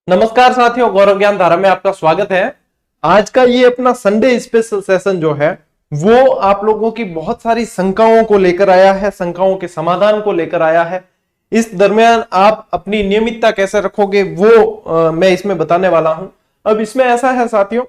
नमस्कार साथियों, गौरव ज्ञान धारा में आपका स्वागत है। आज का ये अपना संडे स्पेशल सेशन जो है वो आप लोगों की बहुत सारी शंकाओं को लेकर आया है, शंकाओं के समाधान को लेकर आया है। इस दरमियान आप अपनी नियमितता कैसे रखोगे वो मैं इसमें बताने वाला हूं। अब इसमें ऐसा है साथियों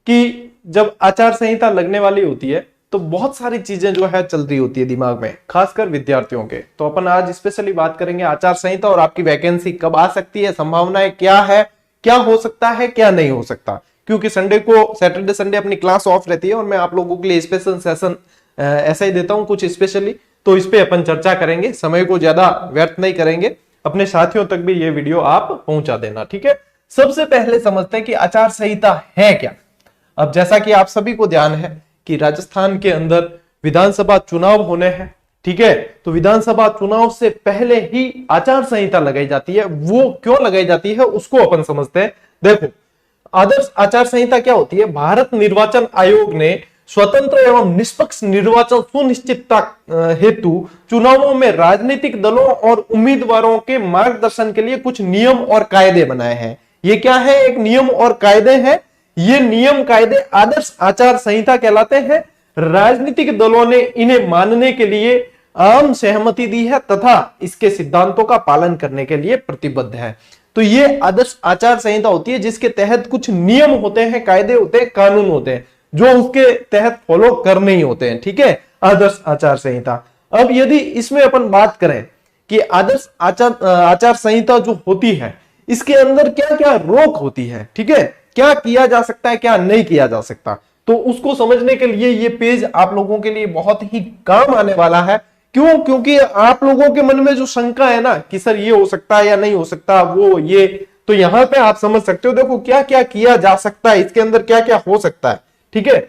कि जब आचार संहिता लगने वाली होती है तो बहुत सारी चीजें जो है चल रही होती है दिमाग में, खासकर विद्यार्थियों के। तो अपन आज स्पेशली बात करेंगे आचार संहिता और आपकी वैकेंसी कब आ सकती है, संभावनाएं क्या है, क्या हो सकता है, क्या नहीं हो सकता। क्योंकि संडे को, सैटरडे संडे अपनी क्लास ऑफ रहती है और मैं आप लोगों के लिए स्पेशल सेशन ऐसा ही देता हूं कुछ स्पेशली। तो इस पे अपन चर्चा करेंगे, समय को ज्यादा व्यर्थ नहीं करेंगे, अपने साथियों तक भी ये वीडियो आप पहुंचा देना, ठीक है। सबसे पहले समझते हैं कि आचार संहिता है क्या। अब जैसा कि आप सभी को ध्यान है कि राजस्थान के अंदर विधानसभा चुनाव होने हैं, ठीक है। तो विधानसभा चुनाव से पहले ही आचार संहिता लगाई जाती है। वो क्यों लगाई जाती है उसको अपन समझते हैं। देखो, आदर्श आचार संहिता क्या होती है। भारत निर्वाचन आयोग ने स्वतंत्र एवं निष्पक्ष निर्वाचन सुनिश्चितता हेतु चुनावों में राजनीतिक दलों और उम्मीदवारों के मार्गदर्शन के लिए कुछ नियम और कायदे बनाए हैं। ये क्या है? एक नियम और कायदे हैं। ये नियम कायदे आदर्श आचार संहिता कहलाते हैं। राजनीतिक दलों ने इन्हें मानने के लिए आम सहमति दी है तथा इसके सिद्धांतों का पालन करने के लिए प्रतिबद्ध है। तो ये आदर्श आचार संहिता होती है जिसके तहत कुछ नियम होते हैं, कायदे होते हैं, कानून होते हैं जो उसके तहत फॉलो करने ही होते हैं, ठीक है। आदर्श आचार संहिता। अब यदि इसमें अपन बात करें कि आदर्श आचार संहिता जो होती है इसके अंदर क्या क्या रोक होती है, ठीक है, क्या किया जा सकता है, क्या नहीं किया जा सकता, तो उसको समझने के लिए ये पेज आप लोगों के लिए बहुत ही काम आने वाला है। क्यों? क्योंकि आप लोगों के मन में जो शंका है ना कि सर ये हो सकता है या नहीं हो सकता, वो ये, तो यहां पे आप समझ सकते हो। देखो क्या क्या किया जा सकता है, इसके अंदर क्या क्या हो सकता है, ठीक है।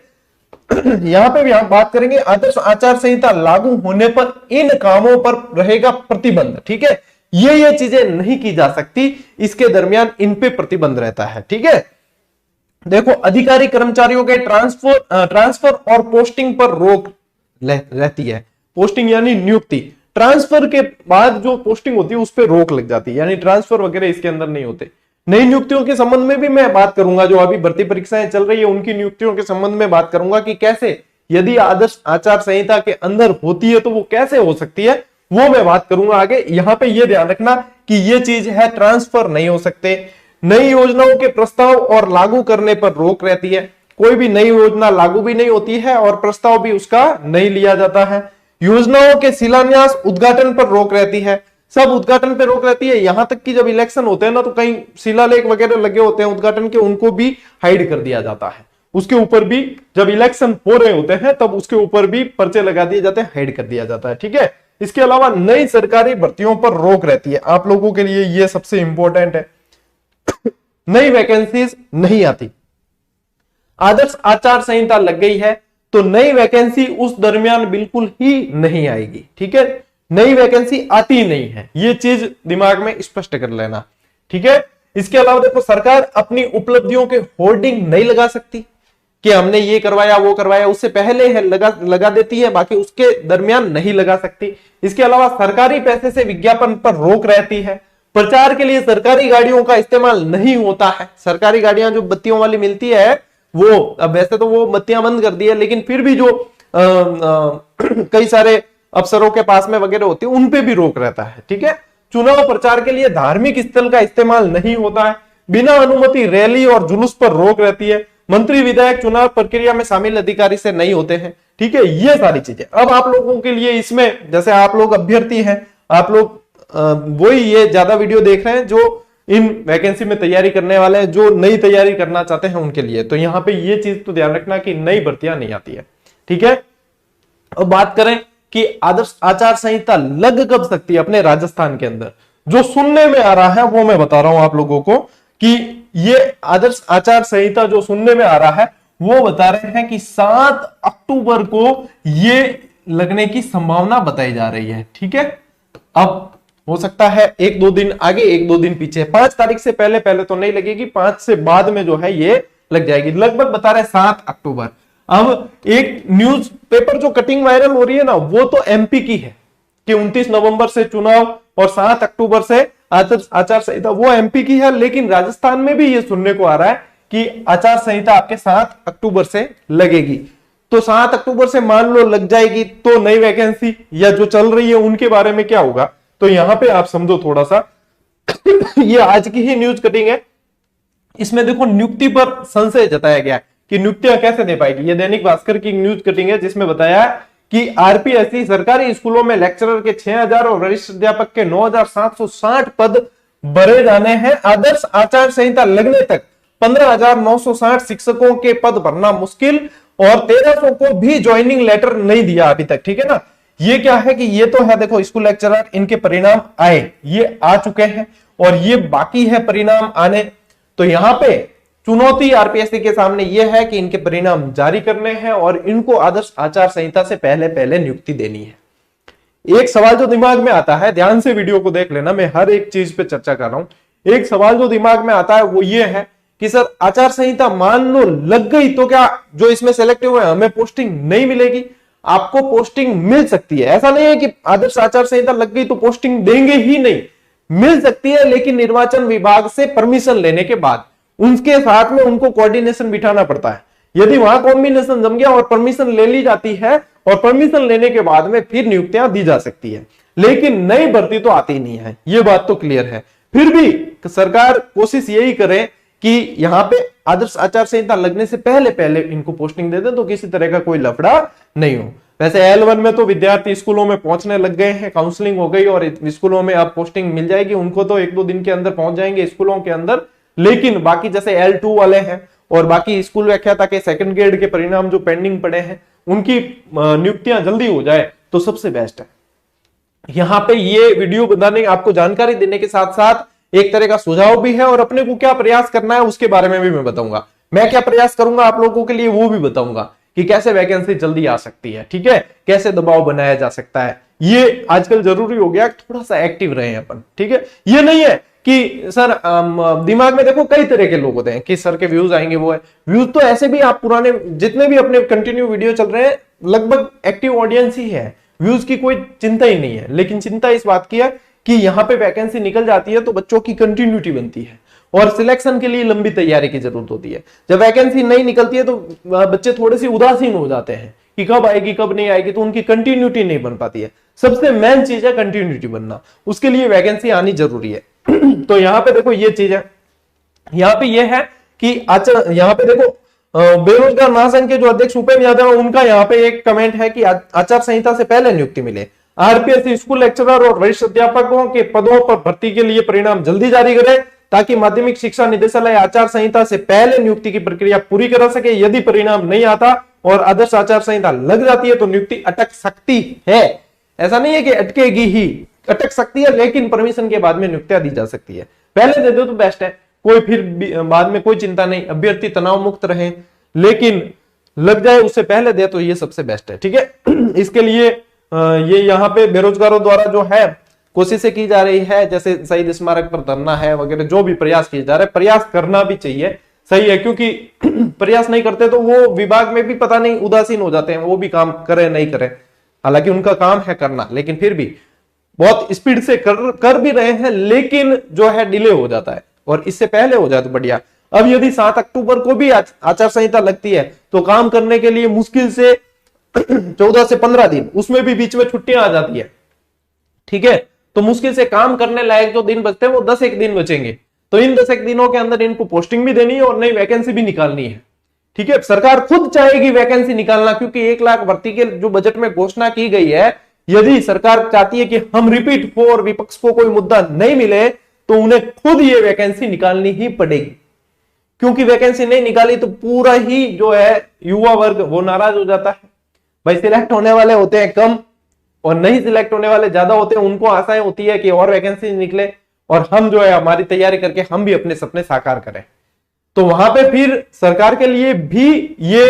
यहां पे भी हम बात करेंगे आदर्श आचार संहिता लागू होने पर इन कामों पर रहेगा प्रतिबंध, ठीक है। ये चीजें नहीं की जा सकती, इसके दरमियान इन पे प्रतिबंध रहता है, ठीक है। देखो, अधिकारी कर्मचारियों के ट्रांसफर और पोस्टिंग पर रोक रहती है। पोस्टिंग यानी नियुक्ति, ट्रांसफर के बाद जो पोस्टिंग होती है उस पर रोक लग जाती है, यानी ट्रांसफर वगैरह इसके अंदर नहीं होते। नई नियुक्तियों के संबंध में भी मैं बात करूंगा, जो अभी भर्ती परीक्षाएं चल रही है उनकी नियुक्तियों के संबंध में बात करूंगा कि कैसे, यदि आदर्श आचार संहिता के अंदर होती है तो वो कैसे हो सकती है, वो मैं बात करूंगा आगे। यहां पे ये ध्यान रखना कि ये चीज है, ट्रांसफर नहीं हो सकते। नई योजनाओं के प्रस्ताव और लागू करने पर रोक रहती है। कोई भी नई योजना लागू भी नहीं होती है और प्रस्ताव भी उसका नहीं लिया जाता है। योजनाओं के शिलान्यास उद्घाटन पर रोक रहती है। सब उद्घाटन पर रोक रहती है, यहां तक कि जब इलेक्शन होते हैं ना तो कहीं शिलालेख वगैरह लगे होते हैं उद्घाटन के, उनको भी हाइड कर दिया जाता है। उसके ऊपर भी जब इलेक्शन हो रहे होते हैं तब उसके ऊपर भी पर्चे लगा दिए जाते हैं, हाइड कर दिया जाता है, ठीक है। इसके अलावा नई सरकारी भर्तियों पर रोक रहती है। आप लोगों के लिए यह सबसे इंपॉर्टेंट है। नई वैकेंसीज नहीं आती। आदर्श आचार संहिता लग गई है तो नई वैकेंसी उस दरमियान बिल्कुल ही नहीं आएगी, ठीक है। नई वैकेंसी आती नहीं है, ये चीज दिमाग में स्पष्ट कर लेना, ठीक है। इसके अलावा देखो, सरकार अपनी उपलब्धियों के होर्डिंग नहीं लगा सकती कि हमने ये करवाया वो करवाया, उससे पहले है लगा देती है, बाकी उसके दरमियान नहीं लगा सकती। इसके अलावा सरकारी पैसे से विज्ञापन पर रोक रहती है। प्रचार के लिए सरकारी गाड़ियों का इस्तेमाल नहीं होता है। सरकारी गाड़ियां जो बत्तियों वाली मिलती है वो, अब वैसे तो वो बत्तियां बंद कर दी है, लेकिन फिर भी जो कई सारे अफसरों के पास में वगैरह होती है उन पे भी रोक रहता है, ठीक है। चुनाव प्रचार के लिए धार्मिक स्थल का इस्तेमाल नहीं होता है। बिना अनुमति रैली और जुलूस पर रोक रहती है। मंत्री विधायक चुनाव प्रक्रिया में शामिल अधिकारी से नहीं होते हैं, ठीक है। ये सारी चीजें अब आप लोगों के लिए इसमें, जैसे आप लोग अभ्यर्थी हैं, आप लोग वही ये ज्यादा वीडियो देख रहे हैं जो इन वैकेंसी में तैयारी करने वाले हैं, जो नई तैयारी करना चाहते हैं उनके लिए। तो यहां पे ये चीज तो ध्यान रखना कि नई भर्तियां नहीं आती है, ठीक है। अब बात करें कि आदर्श आचार संहिता लग कब सकती है अपने राजस्थान के अंदर। जो सुनने में आ रहा है वो मैं बता रहा हूं आप लोगों को कि ये आदर्श आचार संहिता जो सुनने में आ रहा है वो बता रहे हैं कि 7 अक्टूबर को ये लगने की संभावना बताई जा रही है, ठीक है। अब हो सकता है 1-2 दिन आगे 1-2 दिन पीछे, 5 तारीख से पहले तो नहीं लगेगी, 5 से बाद में जो है ये लग जाएगी। लगभग बता रहे 7 अक्टूबर। अब एक न्यूज पेपर जो कटिंग वायरल हो रही है ना वो तो एमपी की है कि 29 नवंबर से चुनाव और 7 अक्टूबर से आचार संहिता वो एमपी की है, लेकिन राजस्थान में भी ये सुनने को आ रहा है कि आचार संहिता आपके 7 अक्टूबर से लगेगी। तो 7 अक्टूबर से मान लो लग जाएगी, तो नई वैकेंसी या जो चल रही है उनके बारे में क्या होगा? तो यहां पे आप समझो थोड़ा सा ये आज की ही न्यूज कटिंग है, इसमें देखो नियुक्ति पर संशय जताया गया है कि नियुक्तियां कैसे दे पाएगी। ये दैनिक भास्कर की न्यूज कटिंग है जिसमें बताया कि आरपीएससी सरकारी स्कूलों में लेक्चरर के 6000 और वरिष्ठ अध्यापक के 9760 पद भरे जाने हैं। आदर्श आचार संहिता लगने तक 15960 शिक्षकों के पद भरना मुश्किल और 1300 को भी ज्वाइनिंग लेटर नहीं दिया अभी तक। ठीक है ना, ये क्या है कि ये तो है देखो स्कूल लेक्चरर, इनके परिणाम आए, ये आ चुके हैं और ये बाकी है परिणाम आने। तो यहां पे चुनौती आरपीएससी के सामने यह है कि इनके परिणाम जारी करने हैं और इनको आदर्श आचार संहिता से पहले पहले नियुक्ति देनी है। एक सवाल जो दिमाग में आता है, ध्यान से वीडियो को देख लेना, मैं हर एक चीज पे चर्चा कर रहा हूं। एक सवाल जो दिमाग में आता है वो ये है कि सर आचार संहिता मान लो लग गई तो क्या जो इसमें सेलेक्ट हुए हमें पोस्टिंग नहीं मिलेगी? आपको पोस्टिंग मिल सकती है, ऐसा नहीं है कि आदर्श आचार संहिता लग गई तो पोस्टिंग देंगे ही नहीं, मिल सकती है, लेकिन निर्वाचन विभाग से परमिशन लेने के बाद उनके साथ में उनको कोऑर्डिनेशन बिठाना पड़ता है। यदि वहां कॉम्बिनेशन जम गया और परमिशन ले ली जाती है और परमिशन लेने के बाद में फिर नियुक्तियां दी जा सकती है, लेकिन नई भर्ती तो आती नहीं है, ये बात तो क्लियर है। फिर भी सरकार कोशिश यही करे कि यहां पे आदर्श आचार संहिता लगने से पहले पहले इनको पोस्टिंग दे दें तो किसी तरह का कोई लफड़ा नहीं हो। वैसे L1 में तो विद्यार्थी स्कूलों में पहुंचने लग गए हैं, काउंसलिंग हो गई और स्कूलों में अब पोस्टिंग मिल जाएगी, उनको तो 1-2 दिन के अंदर पहुंच जाएंगे स्कूलों के अंदर। लेकिन बाकी जैसे L2 वाले हैं और बाकी स्कूल व्याख्याता के सेकंड ग्रेड के परिणाम जो पेंडिंग पड़े हैं उनकी नियुक्तियां जल्दी हो जाए तो सबसे बेस्ट है। यहां पे ये वीडियो बनाने आपको जानकारी देने के साथ साथ एक तरह का सुझाव भी है और अपने को क्या प्रयास करना है उसके बारे में भी मैं बताऊंगा। मैं क्या प्रयास करूंगा आप लोगों के लिए वो भी बताऊंगा कि कैसे वैकेंसी जल्दी आ सकती है, ठीक है, कैसे दबाव बनाया जा सकता है। ये आजकल जरूरी हो गया, थोड़ा सा एक्टिव रहे अपन, ठीक है। ये नहीं है कि सर दिमाग में देखो कई तरह के लोग होते हैं कि सर के व्यूज आएंगे, वो है व्यूज तो ऐसे भी आप पुराने जितने भी अपने कंटिन्यू वीडियो चल रहे हैं लगभग एक्टिव ऑडियंस ही है, व्यूज की कोई चिंता ही नहीं है। लेकिन चिंता इस बात की है कि यहाँ पे वैकेंसी निकल जाती है तो बच्चों की कंटिन्यूटी बनती है और सिलेक्शन के लिए लंबी तैयारी की जरूरत होती है। जब वैकेंसी नहीं निकलती है तो बच्चे थोड़े से उदासीन हो जाते हैं कि कब आएगी कब नहीं आएगी, तो उनकी कंटिन्यूटी नहीं बन पाती है। सबसे मेन चीज है कंटिन्यूटी बनना, उसके लिए वैकेंसी आनी जरूरी है। तो यहाँ पे देखो ये चीज है, यहाँ पे ये है कि यहाँ पे देखो बेरोजगार महासंघ के जो अध्यक्ष उपेंद्र यादव है उनका यहाँ पे एक कमेंट है कि आचार संहिता से पहले नियुक्ति मिले। आरपीएससी स्कूल लेक्चरर और वरिष्ठ अध्यापकों के पदों पर भर्ती के लिए परिणाम जल्दी जारी करे ताकि माध्यमिक शिक्षा निदेशालय आचार संहिता से पहले नियुक्ति की प्रक्रिया पूरी करा सके। यदि परिणाम नहीं आता और आदर्श आचार संहिता लग जाती है तो नियुक्ति अटक सकती है। ऐसा नहीं है कि अटकेगी ही, अटक सकती है, लेकिन परमिशन के बाद में नियुक्तियां दी जा सकती है। पहले दे दो तो बेस्ट है, कोई फिर बाद में कोई चिंता नहीं, अभ्यर्थी तनाव मुक्त रहे, लेकिन लग जाए उससे पहले दे तो ये सबसे बेस्ट है, ठीक है। इसके लिए ये यहाँ पे बेरोजगारों द्वारा जो है कोशिशें की जा रही है, जैसे शहीद स्मारक पर धरना है वगैरह, जो भी प्रयास किए जा रहे हैं, प्रयास करना भी चाहिए, सही है, क्योंकि प्रयास नहीं करते तो वो विभाग में भी पता नहीं उदासीन हो जाते हैं, वो भी काम करे नहीं करे, हालांकि उनका काम है करना, लेकिन फिर भी बहुत स्पीड से कर भी रहे हैं, लेकिन जो है डिले हो जाता है और इससे पहले हो जाए तो बढ़िया। अब यदि 7 अक्टूबर को भी आचार संहिता लगती है तो काम करने के लिए मुश्किल से 14 से 15 दिन, उसमें भी बीच में छुट्टियां आ जाती है, ठीक है, तो मुश्किल से काम करने लायक जो दिन बचते हैं वो 10 एक दिन बचेंगे। तो इन 10 एक दिनों के अंदर इनको पोस्टिंग भी देनी है और नई वैकेंसी भी निकालनी है, ठीक है। सरकार खुद चाहेगी वैकेंसी निकालना, क्योंकि 1 लाख भर्ती के जो बजट में घोषणा की गई है, यदि सरकार चाहती है कि हम रिपीट हो और विपक्ष को कोई मुद्दा नहीं मिले तो उन्हें खुद ये वैकेंसी निकालनी ही पड़ेगी, क्योंकि वैकेंसी नहीं निकाली तो पूरा ही जो है युवा वर्ग वो नाराज हो जाता है। भाई सिलेक्ट होने वाले होते हैं कम और नहीं सिलेक्ट होने वाले ज्यादा होते हैं, उनको आशाएं होती है कि और वैकेंसी निकले और हम जो है हमारी तैयारी करके हम भी अपने सपने साकार करें। तो वहां पे फिर सरकार के लिए भी ये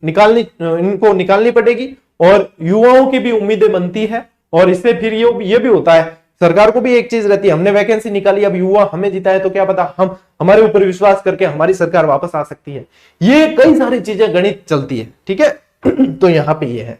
इनको निकालनी पड़ेगी और युवाओं की भी उम्मीदें बनती है, और इससे फिर ये भी होता है, सरकार को भी एक चीज रहती है, हमने वैकेंसी निकाली, अब युवा हमें जिताए तो क्या पता हम हमारे ऊपर विश्वास करके हमारी सरकार वापस आ सकती है। ये कई सारी चीजें गणित चलती है, ठीक है। तो यहां पे ये है।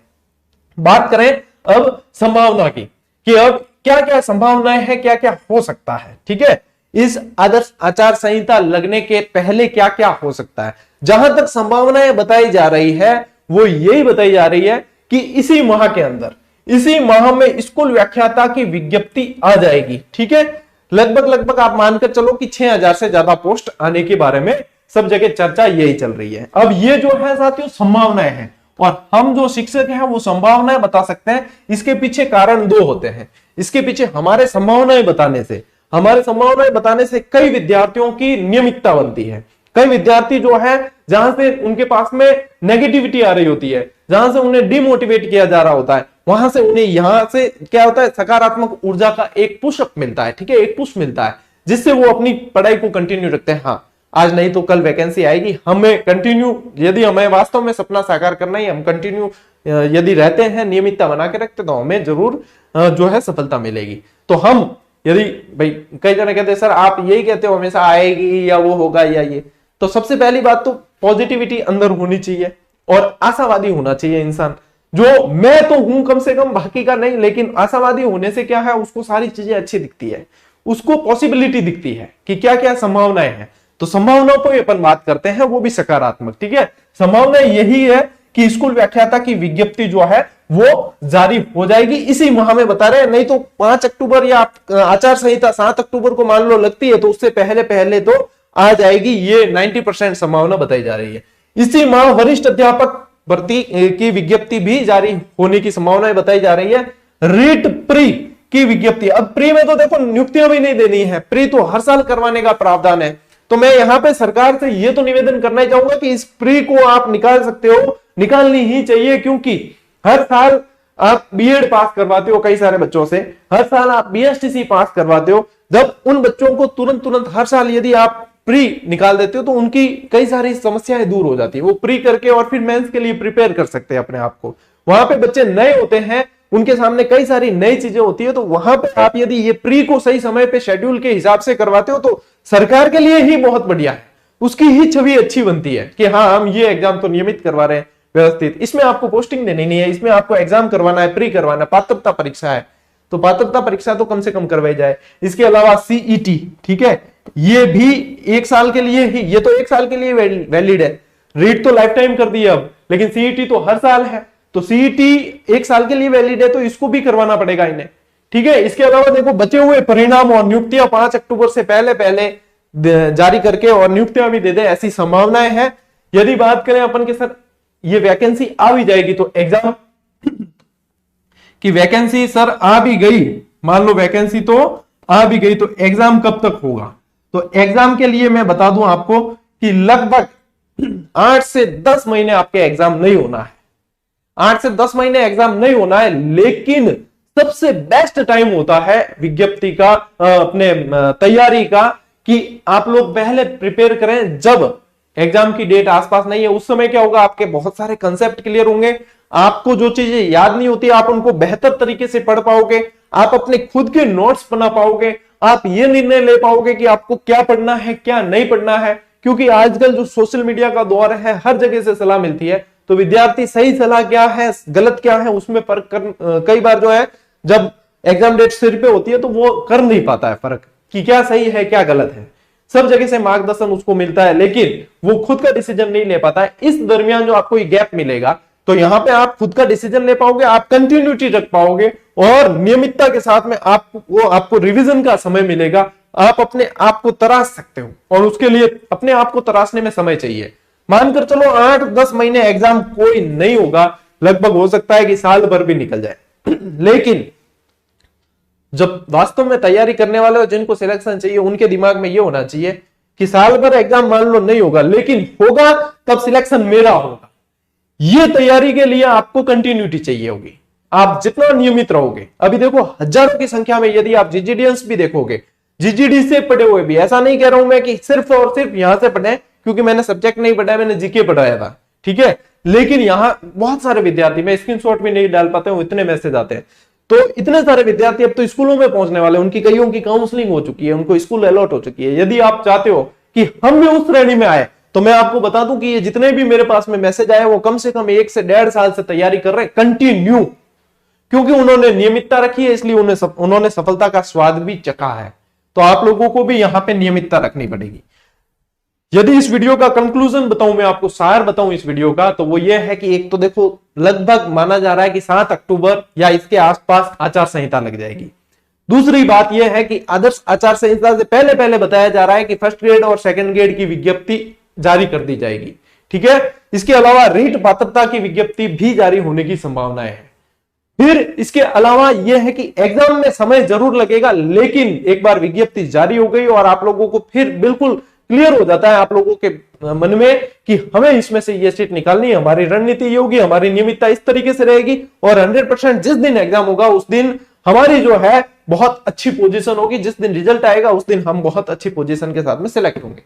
बात करें अब संभावना की कि अब क्या क्या संभावनाएं हैं, क्या क्या हो सकता है। ठीक है, इस आदर्श आचार संहिता लगने के पहले क्या क्या हो सकता है। जहां तक संभावनाएं बताई जा रही है वो यही बताई जा रही है कि इसी माह के अंदर, इसी माह में स्कूल व्याख्याता की विज्ञप्ति आ जाएगी। ठीक है, लगभग आप मानकर चलो कि 6000 से ज्यादा पोस्ट आने के बारे में सब जगह चर्चा यही चल रही है। अब ये जो है साथियों संभावनाएं हैं, और हम जो शिक्षक हैं वो संभावनाएं बता सकते हैं। इसके पीछे कारण दो होते हैं। इसके पीछे हमारे संभावनाएं बताने से कई विद्यार्थियों की नियमितता बनती है। कई विद्यार्थी जो है जहां से उनके पास में नेगेटिविटी आ रही होती है, जहां से उन्हें डिमोटिवेट किया जा रहा होता है, वहां से उन्हें यहां से क्या होता है, सकारात्मक ऊर्जा का एक पुशअप मिलता है। ठीक है, एक पुश मिलता है जिससे वो अपनी पढ़ाई को कंटिन्यू रखते हैं। हाँ, आज नहीं तो कल वैकेंसी आएगी, हमें कंटिन्यू, यदि हमें वास्तव में सपना साकार करना है, हम कंटिन्यू यदि रहते हैं, नियमितता बना के रखते, तो हमें जरूर जो है सफलता मिलेगी। तो हम यदि भाई कई जने कहते हैं सर आप यही कहते हो हमेशा आएगी या वो होगा या ये, तो सबसे पहली बात तो पॉजिटिविटी अंदर होनी चाहिए और आशावादी होना चाहिए इंसान। जो मैं तो हूं कम से कम, बाकी का नहीं, लेकिन आशावादी होने से क्या है, उसको सारी चीजें अच्छी दिखती है, उसको पॉसिबिलिटी दिखती है कि क्या क्या संभावनाएं हैं। तो संभावनाओं पर अपन बात करते हैं, वो भी सकारात्मक। ठीक है, संभावना यही है कि स्कूल व्याख्याता की विज्ञप्ति जो है वो जारी हो जाएगी इसी माह में, बता रहे हैं। नहीं तो 5 अक्टूबर या आचार संहिता 7 अक्टूबर को मान लो लगती है, तो उससे पहले तो आ जाएगी, ये 90% संभावना बताई जा रही है। इसी माह वरिष्ठ अध्यापक भर्ती की विज्ञप्ति भी जारी होने की संभावनाएं बताई जा रही है। रीट प्री की विज्ञप्ति, अब प्री में तो देखो नियुक्तियां भी नहीं देनी है, प्री तो हर साल करवाने का प्रावधान है। तो मैं यहां पे सरकार से ये तो निवेदन करना चाहूंगा कि इस प्री को आप निकाल सकते हो, निकालनी ही चाहिए, क्योंकि हर साल आप बीएड पास करवाते हो कई सारे बच्चों से, हर साल आप बीएसटीसी पास करवाते हो। जब उन बच्चों को तुरंत हर साल यदि आप प्री निकाल देते हो तो उनकी कई सारी समस्याएं दूर हो जाती है। वो प्री करके और फिर मेंस के लिए प्रिपेयर कर सकते हैं अपने आप को। वहां पे बच्चे नए होते हैं, उनके सामने कई सारी नई चीजें होती है, तो वहां पे आप यदि ये प्री को सही समय पे शेड्यूल के हिसाब से करवाते हो तो सरकार के लिए ही बहुत बढ़िया है, उसकी ही छवि अच्छी बनती है कि हाँ हम ये एग्जाम तो नियमित करवा रहे हैं व्यवस्थित, इसमें आपको पोस्टिंग देनी नहीं है, इसमें आपको एग्जाम करवाना है, प्री करवाना है, पात्रता परीक्षा है तो पात्रता परीक्षा तो कम से कम करवाई जाए। इसके अलावा सीईटी, ठीक है, ये भी 1 साल के लिए ही, ये तो 1 साल के लिए वैलिड है। रीट तो लाइफ टाइम कर दी है अब, लेकिन सीईटी तो हर साल है, तो सीईटी 1 साल के लिए वैलिड है, तो इसको भी करवाना पड़ेगा इन्हें। ठीक है, इसके अलावा देखो बचे हुए परिणाम और नियुक्तियां 5 अक्टूबर से पहले जारी करके और नियुक्तियां भी दे दे, ऐसी संभावनाएं हैं। यदि बात करें अपन के सर ये वैकेंसी आ भी जाएगी तो एग्जाम की वैकेंसी सर आ भी गई, मान लो वैकेंसी तो आ भी गई, तो एग्जाम कब तक होगा? तो एग्जाम के लिए मैं बता दूं आपको कि लगभग 8 से 10 महीने आपके एग्जाम नहीं होना है, 8 से 10 महीने एग्जाम नहीं होना है। लेकिन सबसे बेस्ट टाइम होता है विज्ञप्ति का, अपने तैयारी का, कि आप लोग पहले प्रिपेयर करें जब एग्जाम की डेट आसपास नहीं है। उस समय क्या होगा, आपके बहुत सारे कंसेप्ट क्लियर होंगे, आपको जो चीजें याद नहीं होती आप उनको बेहतर तरीके से पढ़ पाओगे, आप अपने खुद के नोट्स बना पाओगे, आप ये निर्णय ले पाओगे कि आपको क्या पढ़ना है क्या नहीं पढ़ना है। क्योंकि आजकल जो सोशल मीडिया का दौर है, हर जगह से सलाह मिलती है, तो विद्यार्थी सही सलाह क्या है गलत क्या है उसमें फर्क कई बार जो है जब एग्जाम डेट सिर पे होती है तो वो कर नहीं पाता है फर्क कि क्या सही है क्या गलत है। सब जगह से मार्गदर्शन उसको मिलता है लेकिन वो खुद का डिसीजन नहीं ले पाता है। इस दरमियान जो आपको ये गैप मिलेगा तो यहां पे आप खुद का डिसीजन ले पाओगे, आप कंटिन्यूटी रख पाओगे और नियमितता के साथ में आपको रिवीजन का समय मिलेगा, आप अपने आप को तराश सकते हो और उसके लिए अपने आप को तराशने में समय चाहिए। मानकर चलो 8-10 महीने एग्जाम कोई नहीं होगा, लगभग हो सकता है कि साल भर भी निकल जाए। लेकिन जब वास्तव में तैयारी करने वाले और जिनको सिलेक्शन चाहिए उनके दिमाग में ये होना चाहिए कि साल भर एग्जाम मान लो नहीं होगा लेकिन होगा तब सिलेक्शन मेरा होगा। ये तैयारी के लिए आपको कंटिन्यूटी चाहिए होगी, आप जितना नियमित रहोगे। अभी देखो हजारों की संख्या में यदि आप जीजीडीएस भी देखोगे, जीजीडी से पढ़े हुए भी, ऐसा नहीं कह रहा हूं मैं कि सिर्फ और सिर्फ यहां से पढ़े, क्योंकि मैंने सब्जेक्ट नहीं पढ़ाया, मैंने जीके पढ़ाया था, ठीक है। लेकिन यहां बहुत सारे विद्यार्थी, मैं स्क्रीनशॉट भी नहीं डाल पाते हूं, इतने मैसेज आते हैं, तो इतने सारे विद्यार्थी अब तो स्कूलों में पहुंचने वाले, उनकी कईयों की काउंसलिंग हो चुकी है, उनको स्कूल अलॉट हो चुकी है। यदि आप चाहते हो कि हम भी उस श्रेणी में आए तो मैं आपको बता दूं कि ये जितने भी मेरे पास में मैसेज आए वो कम से कम 1 से 1.5 साल से तैयारी कर रहे हैं कंटिन्यू। क्योंकि उन्होंने नियमितता रखी है, इसलिए उन्होंने सफलता का स्वाद भी चखा है। तो आप लोगों को भी यहां पे नियमितता रखनी पड़ेगी। यदि इस वीडियो का कंक्लूजन बताऊं, मैं आपको सार बताऊं इस वीडियो का, तो वो ये है कि एक तो देखो, लगभग माना जा रहा है कि 7 अक्टूबर या इसके आसपास आचार संहिता लग जाएगी। दूसरी बात यह है कि आदर्श आचार संहिता से पहले पहले बताया जा रहा है कि फर्स्ट ग्रेड और सेकंड ग्रेड की विज्ञप्ति जारी कर दी जाएगी। ठीक है, इसके अलावा रीट पात्रता की विज्ञप्ति भी जारी होने की संभावनाएं है। फिर इसके अलावा यह है कि एग्जाम में समय जरूर लगेगा, लेकिन एक बार विज्ञप्ति जारी हो गई और आप लोगों को फिर बिल्कुल क्लियर हो जाता है आप लोगों के मन में कि हमें इसमें से ये सीट निकालनी है, हमारी रणनीति ये होगी, हमारी नियमितता इस तरीके से रहेगी और 100% जिस दिन एग्जाम होगा उस दिन हमारी जो है बहुत अच्छी पोजीशन होगी। जिस दिन रिजल्ट आएगा उस दिन हम बहुत अच्छी पोजीशन के साथ में सिलेक्ट होंगे।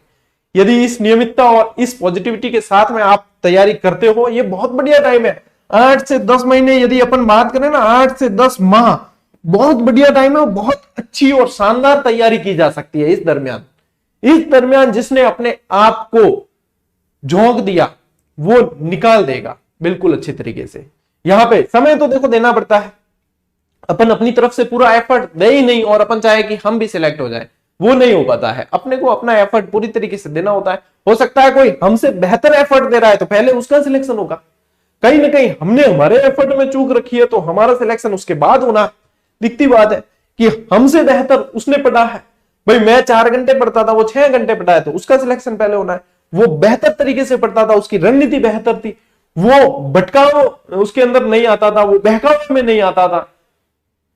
यदि इस नियमितता और इस पॉजिटिविटी के साथ में आप तैयारी करते हो, ये बहुत बढ़िया टाइम है। 8 से 10 महीने यदि अपन बात करें ना, 8 से 10 माह बहुत बढ़िया टाइम है। बहुत अच्छी और शानदार तैयारी की जा सकती है इस दरमियान जिसने अपने आप को झोंक दिया वो निकाल देगा बिल्कुल अच्छी तरीके से। यहां पे समय तो देखो देना पड़ता है, अपन अपनी तरफ से पूरा एफर्ट दे ही नहीं और अपन चाहे कि हम भी सिलेक्ट हो जाए, वो नहीं हो पाता है। अपने को अपना एफर्ट पूरी तरीके से देना होता है। हो सकता है कोई हमसे बेहतर एफर्ट दे रहा है तो पहले उसका सिलेक्शन होगा। कहीं ना कहीं हमने हमारे एफर्ट में चूक रखी है तो हमारा सिलेक्शन उसके बाद होना। दिखती बात है कि हमसे बेहतर उसने पढ़ा है। भाई मैं 4 घंटे पढ़ता था, वो 6 घंटे पढ़ा है तो उसका सिलेक्शन पहले होना है। वो बेहतर तरीके से पढ़ता था, उसकी रणनीति बेहतर थी, वो भटकाव उसके अंदर नहीं आता था, वो बहकाव में नहीं आता था,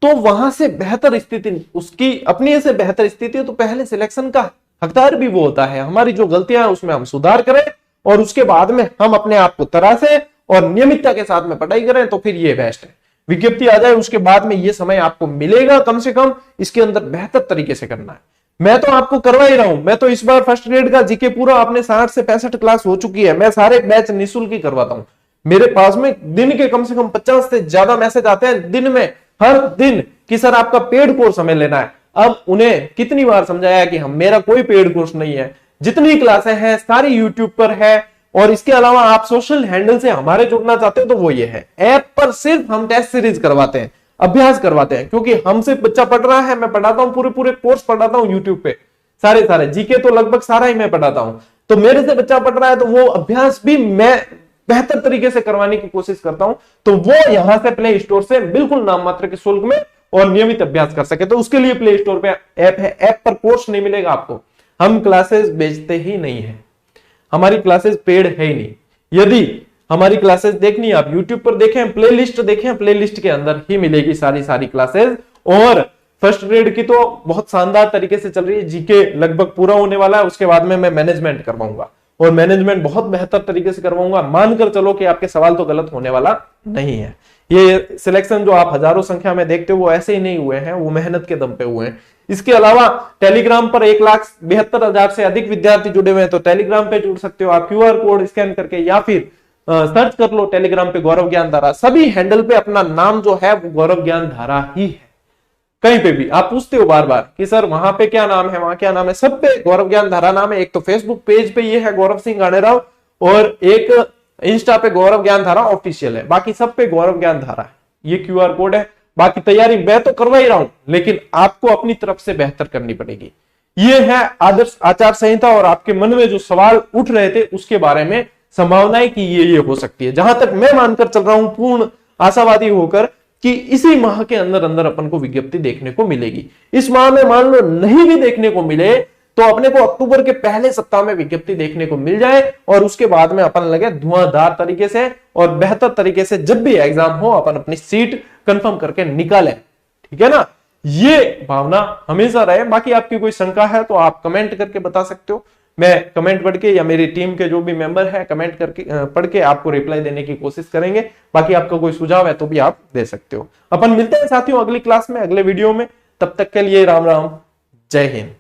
तो वहां से बेहतर स्थिति उसकी अपनी से बेहतर स्थिति है तो पहले सिलेक्शन का हकदार भी वो होता है। हमारी जो गलतियां हैं उसमें हम सुधार करें और उसके बाद में हम अपने आप को तराशें और नियमितता के साथ में पढ़ाई करें तो फिर ये बेस्ट है। विज्ञप्ति आ जाए उसके बाद में ये समय आपको मिलेगा, कम से कम इसके अंदर बेहतर तरीके से करना है। मैं तो आपको करवा ही रहा हूं। मैं तो इस बार फर्स्ट ग्रेड का जीके पूरा आपने 60 से 65 क्लास हो चुकी है। मैं सारे बैच निःशुल्क ही करवाता हूं। मेरे पास में दिन के कम से कम 50 से ज्यादा मैसेज आते हैं दिन में, हर दिन, कि सर आपका पेड कोर्स हमें लेना है। अब उन्हें कितनी बार समझाया कि हम मेरा कोई पेड कोर्स नहीं है, जितनी क्लासें हैं सारी यूट्यूब पर है। और इसके अलावा आप सोशल हैंडल से हमारे जुड़ना चाहते हो तो वो ये है, ऐप पर सिर्फ हम टेस्ट सीरीज करवाते हैं, अभ्यास करवाते हैं, क्योंकि हमसे बच्चा पढ़ रहा है। मैं पढ़ाता हूं, पूरे कोर्स पढ़ाता हूं यूट्यूब पे, सारे जीके तो लगभग सारा ही मैं पढ़ाता हूं। तो मेरे से बच्चा पढ़ रहा है तो वो अभ्यास भी मैं बेहतर तरीके से करवाने की कोशिश करता हूं, तो वो यहां से प्ले स्टोर से बिल्कुल नाम मात्र के शुल्क में और नियमित अभ्यास कर सके। तो उसके लिए प्ले स्टोर पे ऐप है, ऐप पर कोर्स नहीं मिलेगा आपको। हम क्लासेस बेचते ही नहीं है, हमारी क्लासेस पेड है ही नहीं। यदि हमारी क्लासेस देखनी है आप यूट्यूब पर देखें, प्लेलिस्ट देखें, प्लेलिस्ट के अंदर ही मिलेगी सारी क्लासेस। और फर्स्ट ग्रेड की तो बहुत शानदार तरीके से चल रही है, जीके लगभग पूरा होने वाला है। उसके बाद में मैं मैनेजमेंट करवाऊंगा और मैनेजमेंट बहुत बेहतर तरीके से करवाऊंगा। मानकर चलो कि आपके सवाल तो गलत होने वाला नहीं है। ये सिलेक्शन जो आप हजारों संख्या में देखते हो वो ऐसे ही नहीं हुए हैं, वो मेहनत के दम पे हुए हैं। इसके अलावा टेलीग्राम पर 1,72,000 से अधिक विद्यार्थी जुड़े हुए हैं, तो टेलीग्राम पे जुड़ सकते हो आप QR कोड स्कैन करके, या फिर सर्च कर लो टेलीग्राम पे गौरव ज्ञान धारा। सभी हैंडल पे अपना नाम जो है वो गौरव ज्ञान धारा ही है। कहीं पे भी आप पूछते हो बार बार कि सर वहां पे क्या नाम है, वहां क्या नाम है, सब पे गौरव ज्ञान धारा नाम है। एक तो फेसबुक पेज पे ये है गौरव सिंह गानेराव, और एक इंस्टा पे गौरव ज्ञान धारा ऑफिशियल है। बाकी सब पे गौरव ज्ञान धारा है, ये QR कोड है। बाकी तैयारी मैं तो करवा ही रहा हूं, लेकिन आपको अपनी तरफ से बेहतर करनी पड़ेगी। ये है आदर्श आचार संहिता, और आपके मन में जो सवाल उठ रहे थे उसके बारे में संभावनाएं कि ये हो सकती है। जहां तक मैं मानकर चल रहा हूं, पूर्ण आशावादी होकर, कि इसी माह के अंदर अंदर अपन को विज्ञप्ति देखने को मिलेगी। इस माह में मान लो नहीं भी देखने को मिले तो अपने को अक्टूबर के पहले सप्ताह में विज्ञप्ति देखने को मिल जाए, और उसके बाद में अपन लगे धुआंधार तरीके से और बेहतर तरीके से जब भी एग्जाम हो अपन अपनी सीट कंफर्म करके निकाले। ठीक है ना, ये भावना हमेशा रहे। बाकी आपकी कोई शंका है तो आप कमेंट करके बता सकते हो। मैं कमेंट पढ़ के, या मेरी टीम के जो भी मेंबर है कमेंट करके पढ़ के आपको रिप्लाई देने की कोशिश करेंगे। बाकी आपका कोई सुझाव है तो भी आप दे सकते हो। अपन मिलते हैं साथियों अगली क्लास में, अगले वीडियो में। तब तक के लिए राम राम, जय हिंद।